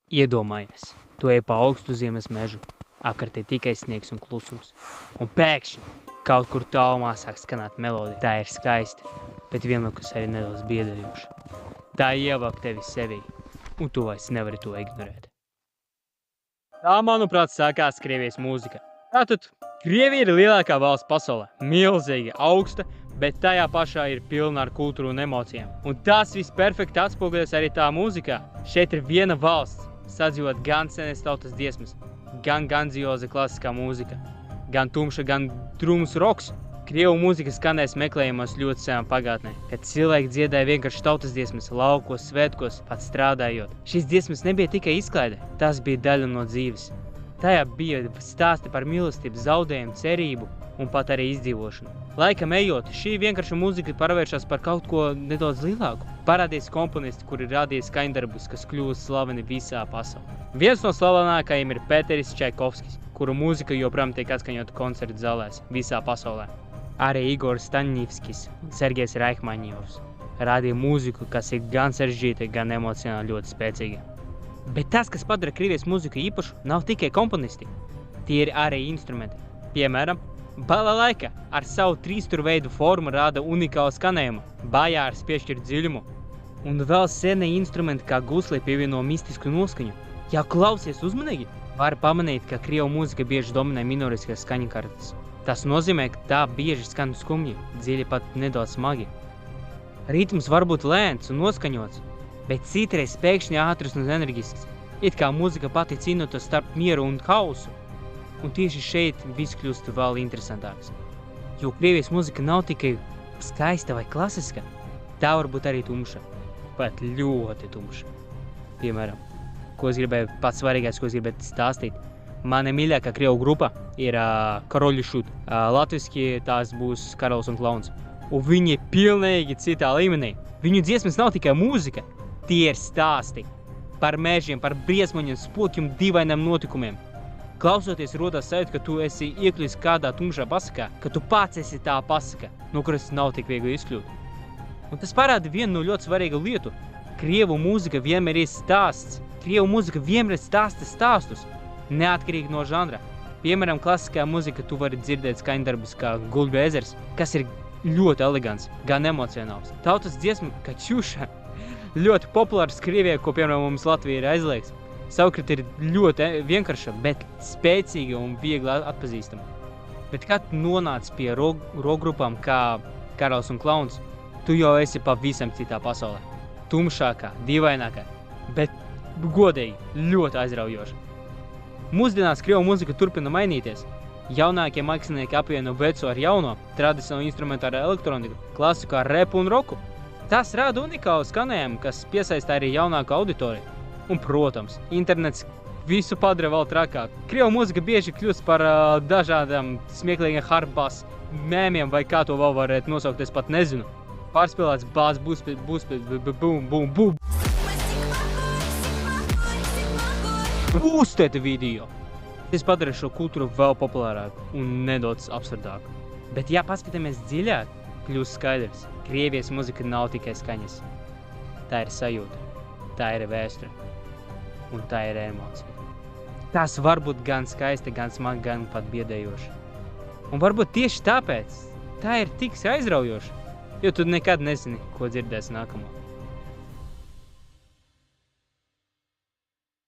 Iedomājies, tu ej pa augstu ziemas mežu, apkārt tikai sniegs un klusums. Un pēkšņi kaut kur tālumā sāk skanēt melodija. Tā ir skaista, bet vienlaikus arī nedaudz biedējoša. Tā ievelk tevi sevī, un tu vairs nevari to ignorēt. Tā, manuprāt, sākās Krievijas mūzika. Tātad, Krievija ir lielākā valsts pasaulē, milzīga, augsta, bet tajā pašā ir pilna ar kultūru un emocijām. Un tas viss perfekti atspoguļojas arī tā mūzikā. Šeit ir viena valsts, sadzīvot gan senas tautas dziesmas, gan grandioza klasiskā mūzika, gan tumša, gan drūms roks. Krievu mūzika skanēs meklējumos ļoti senā pagātnē, kad cilvēki dziedāja vienkārši tautas dziesmas laukos, svētkos, pat strādājot. Šīs dziesmas nebija tikai izklaide, tās bija daļa no dzīves. Tajā bija stāsti par mīlestību, zaudējumu, cerību un pat arī izdzīvošanu. Laikam ejot, šī vienkārša mūzika pārvēršas par kaut ko nedaudz lielāku. Parādījās komponisti, kuri radīja skaņdarbus, kas kļuvusi slaveni visā pasaulē. Viens no slavenākajiem ir Pēteris Čaikovskis, kuru mūzika joprojām tiek atskaņota koncertu zālēs visā pasaulē. Arī Igors Staņņivskis un Sergejs Rachmaņjovs radīja mūziku, kas ir gan sarežģīta, gan emocionāli ļoti spēcīga. Bet tas, kas padara Krievijas mūziku īpašu, nav tikai komponisti. Tie ir arī instrumenti. Piemēram, balalaika ar savu trīsturveidu formu rada unikālu skanējumu, bajārs piešķir dziļumu. Un vēl senie instrumenti kā gusli pievieno mistisku noskaņu. Ja klausies uzmanīgi, var pamanīt, ka Krievu mūzika bieži dominē minoriskas skaņakartes. Tas nozīmē, ka tā bieži skan skumji, dziļi pat nedaudz smagi. Ritms var būt lēns un noskaņots, bet citreiz pēkšņi ātrs un enerģisks, it kā mūzika pati cīnotos starp mieru un hausu. Un tieši šeit viss kļūst vēl interesantāks. Jo Krievijas mūzika nav tikai skaista vai klasiska, tā var būt arī tumša, pat ļoti tumša. Piemēram, pats svarīgais, ko es gribētu stāstīt. Mana mīļākā Krievu grupa ir Koroļi Šut. Latviski tās būs Karalis un Klauns. Un viņi ir pilnīgi citā līmenī. Viņu dziesmas nav tikai mūzika, tie ir stāsti par mežiem, par briesmoņiem, spokiem, dīvainiem notikumiem. Klausoties, rodas sajūta, ka tu esi iekļuvis kādā tumšā pasakā, ka tu pats esi tā pasaka, no kuras nav tik viegli izkļūt. Un tas parāda vienu no ļoti svarīgu lietu. Krievu mūzika vienmēr ir stāsts. Krievu mūzika vienmēr stāsta stāstus, neatkarīgi no žanra. Piemēram, klasiskajā mūzika tu vari dzirdēt skaņdarbus kā Gulbju ezers, kas ir ļoti elegants, gan emocionāls. Tautas dziesma Kaķuša ļoti populārs Krievijā, ko piemēram mums Latvija ir aizliegts. Savukārt ir ļoti vienkārša, bet spēcīga un viegli atpazīstama. Bet kad nonāc pie rokgrupām kā Karalis un Klauns, tu jau esi pavisam citā pasaulē. Tumšākā, dīvainākā, bet godīgi ļoti aizraujoša. Mūsdienās Krievu mūzika turpina mainīties. Jaunākie mākslinieki apvieno veco ar jauno, tradicionālu instrumentu ar elektroniku, klasiku ar repu un roku. Tas rada unikālu skanējumu, kas piesaista arī jaunāku auditoriju. Un, protams, internets visu padara vēl trakāk. Krievu mūzika bieži kļūst par dažādām smieklīgiem hardbass mēmiem, vai kā to vēl varētu nosaukt, es pat nezinu. Pārspēlēts bās, bum, bum, bum. Uztēta video. Tas padara šo kultūru vēl populārāku un nedaudz absurdāku. Bet, ja paskatāmies dziļāk, kļūst skaidrs. Krievijas mūzika nav tikai skaņas. Tā ir sajūta, tā ir vēsture. Un tā ir emocija. Tas var būt gan skaista, gan smaga, gan pat biedējoša. Un varbūt tieši tāpēc tā ir tik aizraujoša, jo tu nekad nezini, ko dzirdēsi nākamo.